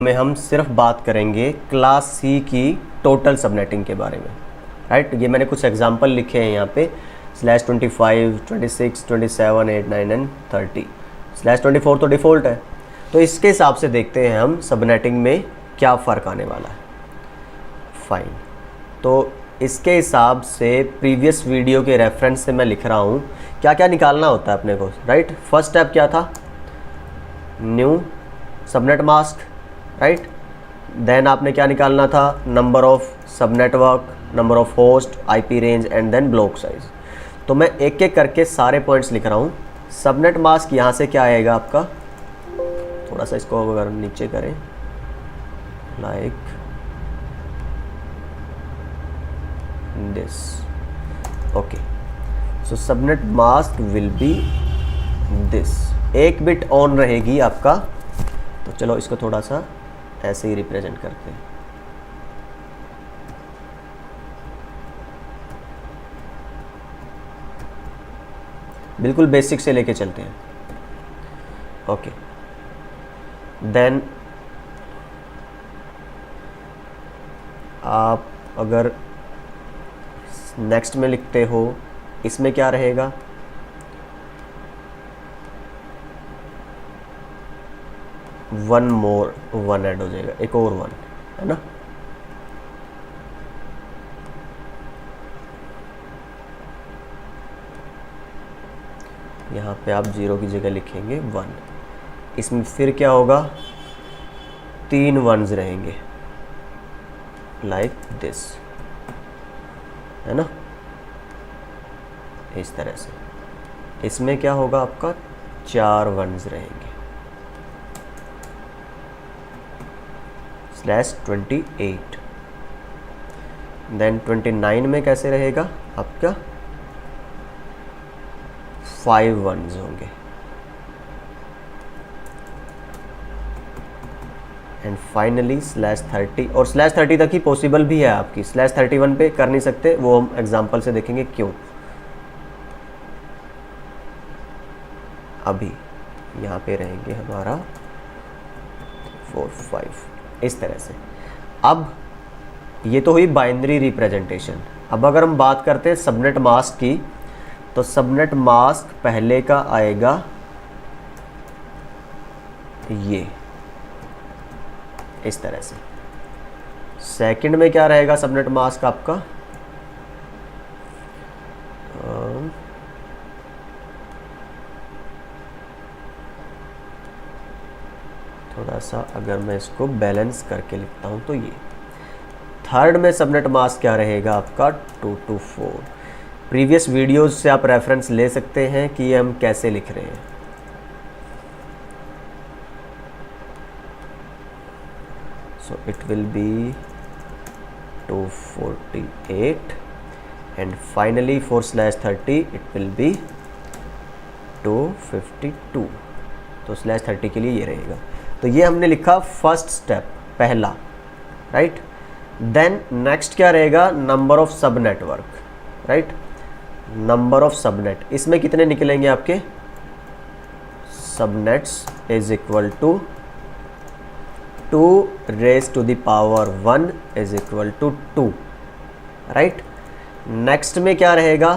में हम सिर्फ बात करेंगे क्लास सी की टोटल सबनेटिंग के बारे में, राइट। ये मैंने कुछ एग्जांपल लिखे हैं यहाँ पे /25, 26, 27, 8, 9 एंड 30। /24 तो डिफ़ॉल्ट है, तो इसके हिसाब से देखते हैं हम सबनेटिंग में क्या फ़र्क आने वाला है। फाइन, तो इसके हिसाब से प्रीवियस वीडियो के रेफरेंस से मैं लिख रहा हूँ क्या क्या निकालना होता है अपने को, राइट। फर्स्ट स्टेप क्या था, new subnet mask, right. Then आपने क्या निकालना था, number of sub network, number of host, IP range and then block size. तो मैं एक एक करके सारे पॉइंट्स लिख रहा हूँ। सबनेट मास्क यहाँ से क्या आएगा आपका, थोड़ा सा इसको अगर नीचे करें like this, okay. So subnet mask will be this, एक बिट ऑन रहेगी आपका। तो चलो इसको थोड़ा सा ऐसे ही रिप्रेजेंट करते हैं। बिल्कुल बेसिक से लेके चलते हैं, ओके। देन आप अगर नेक्स्ट में लिखते हो, इसमें क्या रहेगा, वन मोर, वन ऐड हो जाएगा, एक और वन, है ना। यहाँ पे आप 0 की जगह लिखेंगे 1। इसमें फिर क्या होगा, 3 वन्स रहेंगे लाइक दिस, है ना, इस तरह से। इसमें क्या होगा आपका, 4 वन्स रहेंगे /28। देन 29 में कैसे रहेगा आपका, 5 वन्स होंगे। एंड फाइनली /30, और /30 तक ही पॉसिबल भी है आपकी, /31 पे कर नहीं सकते, वो हम एग्जांपल से देखेंगे क्यों। अभी यहाँ पे रहेंगे हमारा 4, 5, इस तरह से। अब ये तो हुई बाइनरी रिप्रेजेंटेशन। अब अगर हम बात करते हैं सबनेट मास्क की, तो सबनेट मास्क पहले का आएगा ये इस तरह से। सेकंड में क्या रहेगा सबनेट मास्क आपका, थोड़ा सा अगर मैं इसको बैलेंस करके लिखता हूं तो ये। थर्ड में सबनेट मास्क क्या रहेगा आपका, 2 to 4। प्रीवियस वीडियोस से आप रेफरेंस ले सकते हैं कि ये हम कैसे लिख रहे हैं। So it will B 248 and finally for /30 it will B 252। तो /30 के लिए ये रहेगा। तो ये हमने लिखा फर्स्ट स्टेप, पहला, राइट। देन नेक्स्ट क्या रहेगा, number of sub network, right. Number of subnet, इसमें कितने निकलेंगे आपके, subnets is equal to 2 raised to the power 1 is equal to 2, right. Next में क्या रहेगा,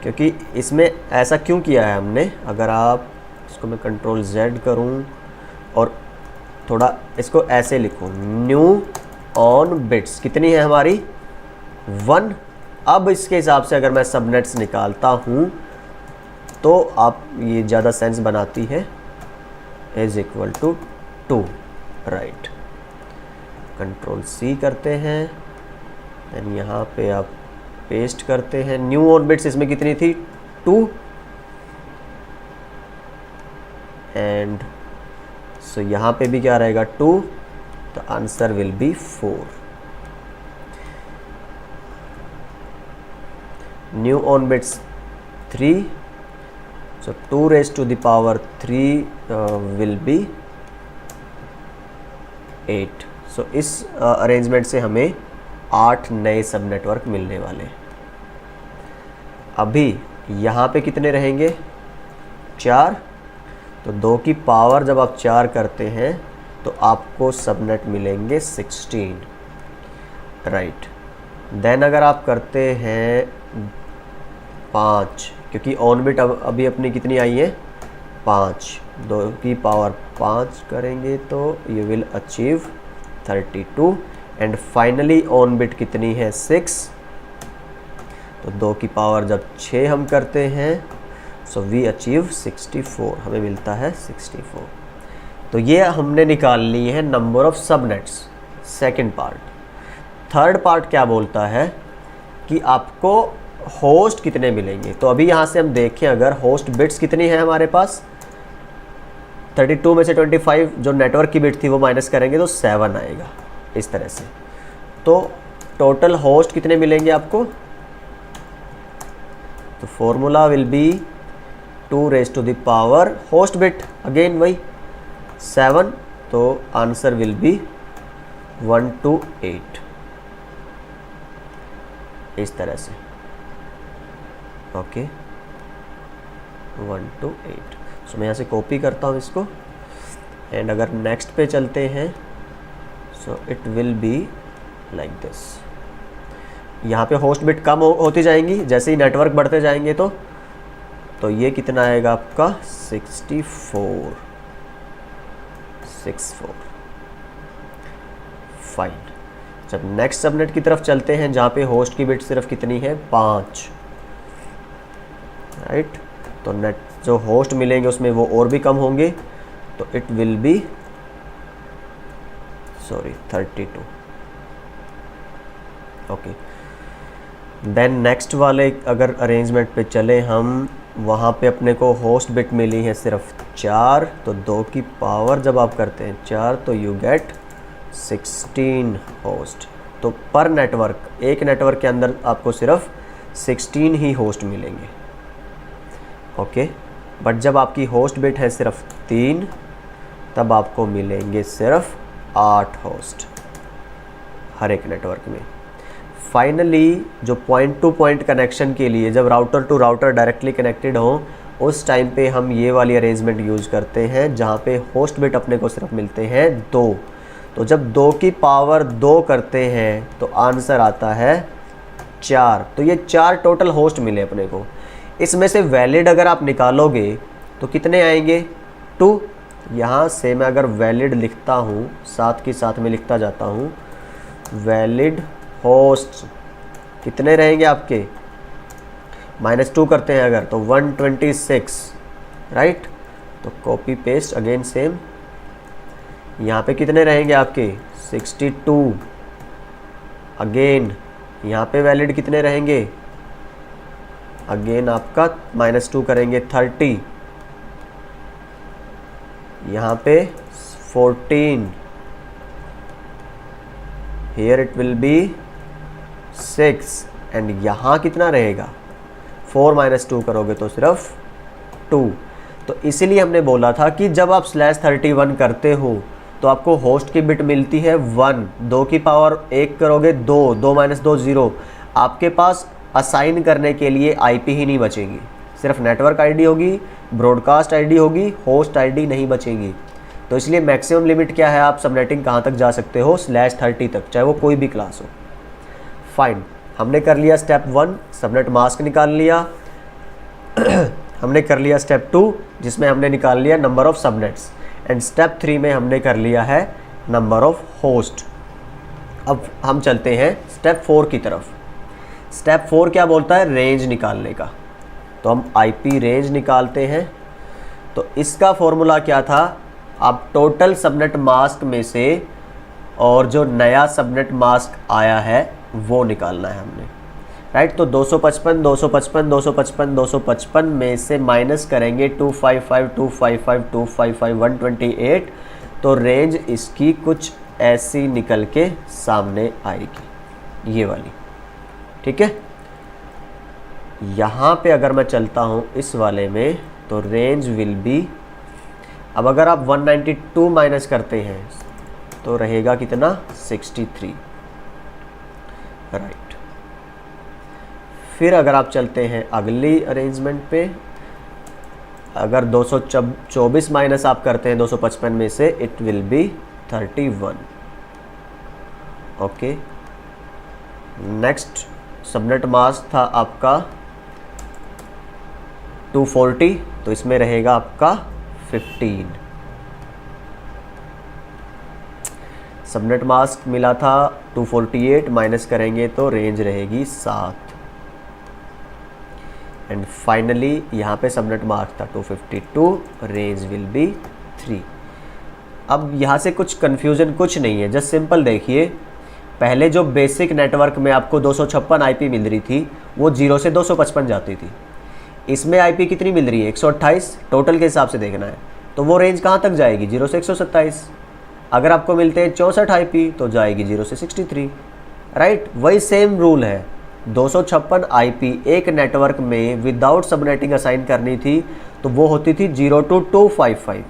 क्योंकि इसमें ऐसा क्यों किया है हमने, अगर आप इसको मैं Ctrl+Z करूं और थोड़ा इसको ऐसे लिखूं, न्यू ऑन बिट्स कितनी है हमारी, 1। अब इसके हिसाब से अगर मैं सबनेट्स निकालता हूं तो आप ये ज़्यादा सेंस बनाती है, is equal to 2, right. Ctrl+C करते हैं, देन यहाँ पे आप पेस्ट करते हैं। न्यू ऑन बिट्स इसमें कितनी थी, 2, एंड सो यहाँ पे भी क्या रहेगा, 2। तो answer will be 4। New on bits 3, so 2 raised to the power 3 will be 8। सो इस अरेंजमेंट से हमें 8 नए सब नेटवर्क मिलने वाले। अभी यहाँ पे कितने रहेंगे, 4। तो 2 की पावर जब आप 4 करते हैं तो आपको सबनेट मिलेंगे 16, राइट। देन अगर आप करते हैं 5, क्योंकि ऑन बिट अभी अपनी कितनी आई है 5, 2 की पावर 5 करेंगे तो you will achieve 32 and finally on bit कितनी है 6, तो 2 की पावर जब 6 हम करते हैं सो वी अचीव 64, हमें मिलता है 64। तो ये हमने निकाल ली है number of subnets, second part. Third part क्या बोलता है कि आपको होस्ट कितने मिलेंगे। तो अभी यहाँ से हम देखें अगर होस्ट बिट्स कितनी है हमारे पास, 32 में से 25 जो नेटवर्क की बिट थी वो माइनस करेंगे तो 7 आएगा इस तरह से। तो टोटल होस्ट कितने मिलेंगे आपको, तो formula will be 2 raise to the power host bit, again वही 7, तो आंसर विल बी 128 इस तरह से, ओके 128। सो मैं यहाँ से कॉपी करता हूँ इसको एंड अगर नेक्स्ट पे चलते हैं so it will be like this. यहाँ पे होस्ट बिट कम होती जाएंगी जैसे ही नेटवर्क बढ़ते जाएंगे तो ये कितना आएगा आपका 64 फाइन। जब नेक्स्ट सबनेट की तरफ चलते हैं जहाँ पे होस्ट की बिट सिर्फ कितनी है 5, राइट। तो नेट जो होस्ट मिलेंगे उसमें वो और भी कम होंगे तो it will be 32, okay. Then next वाले अगर अरेंजमेंट पे चले हम, वहाँ पे अपने को होस्ट बिट मिली है सिर्फ 4, तो 2 की पावर जब आप करते हैं 4 तो यू गेट 16 होस्ट। तो पर नेटवर्क, एक नेटवर्क के अंदर आपको सिर्फ 16 ही होस्ट मिलेंगे, ओके। बट जब आपकी होस्ट बिट है सिर्फ 3 तब आपको मिलेंगे सिर्फ 8 होस्ट हर एक नेटवर्क में। फाइनली जो पॉइंट टू पॉइंट कनेक्शन के लिए जब router to router directly connected हो उस टाइम पे हम ये वाली अरेंजमेंट यूज़ करते हैं जहाँ पे होस्ट बिट अपने को सिर्फ मिलते हैं 2। तो जब 2 की पावर 2 करते हैं तो आंसर आता है 4। तो ये 4 टोटल होस्ट मिले अपने को। इसमें से वैलिड अगर आप निकालोगे तो कितने आएंगे 2। यहाँ से मैं अगर वैलिड लिखता हूँ साथ के साथ में लिखता जाता हूँ, वैलिड होस्ट कितने रहेंगे आपके, -2 करते हैं अगर तो 126, राइट। तो कॉपी पेस्ट अगेन सेम, यहाँ पे कितने रहेंगे आपके 62, अगेन यहाँ पे वैलिड कितने रहेंगे, अगेन आपका -2 करेंगे 30, यहाँ पे 14, here it will B 6 and यहाँ कितना रहेगा 4 - 2 करोगे तो सिर्फ 2। तो इसीलिए हमने बोला था कि जब आप /31 करते हो तो आपको होस्ट की बिट मिलती है 1, 2 की पावर 1 करोगे 2, 2 - 2 0। आपके पास असाइन करने के लिए आईपी ही नहीं बचेगी, सिर्फ नेटवर्क आईडी होगी, ब्रॉडकास्ट आईडी होगी, होस्ट आईडी नहीं बचेगी। तो इसलिए मैक्सिमम लिमिट क्या है, आप सबनेटिंग कहाँ तक जा सकते हो /30 तक, चाहे वो कोई भी क्लास हो। फाइन, हमने कर लिया स्टेप 1 सबनेट मास्क निकाल लिया हमने कर लिया स्टेप 2 जिसमें हमने निकाल लिया number of subnets, and step 3 में हमने कर लिया है नंबर ऑफ होस्ट। अब हम चलते हैं स्टेप 4 की तरफ। स्टेप 4 क्या बोलता है, रेंज निकालने का। तो हम आईपी रेंज निकालते हैं। तो इसका फॉर्मूला क्या था, आप टोटल सबनेट मास्क में से और जो नया सबनेट मास्क आया है वो निकालना है हमने, राइट। तो 255 255 255 255 में से माइनस करेंगे 255 255 255 128, तो रेंज इसकी कुछ ऐसी निकल के सामने आएगी, ये वाली, ठीक है। यहाँ पे अगर मैं चलता हूँ इस वाले में तो रेंज विल बी, अब अगर आप 192 माइनस करते हैं तो रहेगा कितना 63, राइट। फिर अगर आप चलते हैं अगली अरेंजमेंट पे, अगर 224 माइनस आप करते हैं 255 में से, it will B 31। Okay, next subnet mask था आपका 240, तो इसमें रहेगा आपका 15। सबनेट मास्क मिला था 248, माइनस करेंगे तो रेंज रहेगी 7। एंड फाइनली यहाँ पे सबनेट मास्क था 252, रेंज विल बी 3। अब यहाँ से कुछ कन्फ्यूज़न कुछ नहीं है, जस्ट सिंपल देखिए। पहले जो बेसिक नेटवर्क में आपको 256 आईपी मिल रही थी वो 0 से 255 जाती थी। इसमें आईपी कितनी मिल रही है? 128। टोटल के हिसाब से देखना है तो वो रेंज कहाँ तक जाएगी? 0 से 127। अगर आपको मिलते हैं 64 आईपी तो जाएगी 0 से 63, राइट। वही सेम रूल है। 256 आईपी एक नेटवर्क में विदाउट सबनेटिंग असाइन करनी थी तो वो होती थी 0 to 255,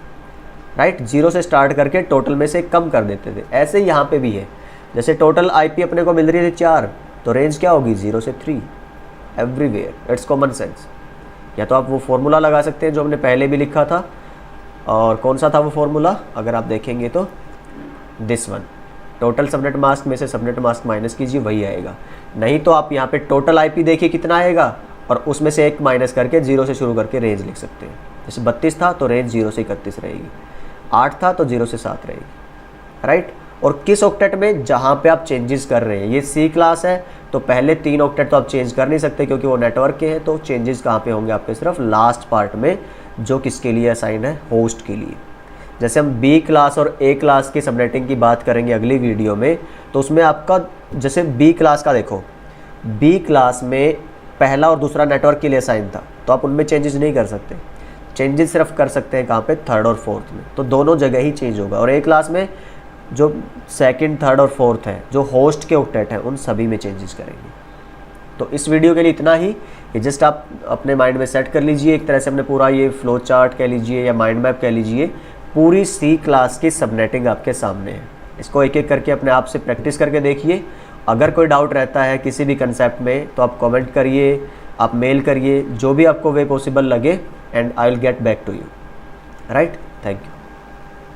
राइट। 0 से स्टार्ट करके टोटल में से कम कर देते थे। ऐसे यहाँ पे भी है, जैसे टोटल आईपी अपने को मिल रही थी 4, तो रेंज क्या होगी? 0 से 3 एवरीवेयर। It's common sense. या तो आप वो फॉर्मूला लगा सकते हैं जो हमने पहले भी लिखा था, और कौन सा था वो फॉर्मूला? अगर आप देखेंगे तो this one, total subnet mask में से सबनेट मास्क माइनस कीजिए, वही आएगा। नहीं तो आप यहाँ पे टोटल आईपी देखिए कितना आएगा, और उसमें से एक माइनस करके 0 से शुरू करके रेंज लिख सकते हैं। जैसे 32 था तो रेंज 0 से 31 रहेगी, 8 था तो 0 से 7 रहेगी, राइट। और किस ऑक्टेट में? जहाँ पे आप चेंजेस कर रहे हैं। ये सी क्लास है तो पहले 3 ऑक्टेट तो आप चेंज कर नहीं सकते क्योंकि वो नेटवर्क के हैं। तो चेंजेस कहाँ पे होंगे आपके? सिर्फ लास्ट पार्ट में, जो किसके लिए असाइन है? होस्ट के लिए। जैसे हम बी क्लास और ए क्लास की सबनेटिंग की बात करेंगे अगली वीडियो में, तो उसमें आपका जैसे बी क्लास का देखो, बी क्लास में पहला और दूसरा नेटवर्क के लिए असाइन था तो आप उनमें चेंजेस नहीं कर सकते। चेंजेस सिर्फ कर सकते हैं कहाँ पे? थर्ड और फोर्थ में। तो दोनों जगह ही चेंज होगा। और ए क्लास में जो सेकंड, थर्ड और फोर्थ है, जो होस्ट के ऑक्टेट हैं, उन सभी में चेंजेस करेंगे। तो इस वीडियो के लिए इतना ही। ये जस्ट आप अपने माइंड में सेट कर लीजिए, एक तरह से हमने पूरा ये फ्लो चार्ट कह लीजिए या माइंड मैप कह लीजिए, पूरी सी क्लास की सबनेटिंग आपके सामने है। इसको एक एक करके अपने आप से प्रैक्टिस करके देखिए। अगर कोई डाउट रहता है किसी भी कंसेप्ट में तो आप कमेंट करिए, आप मेल करिए, जो भी आपको वे पॉसिबल लगे, and I will get back to you, right. Thank you.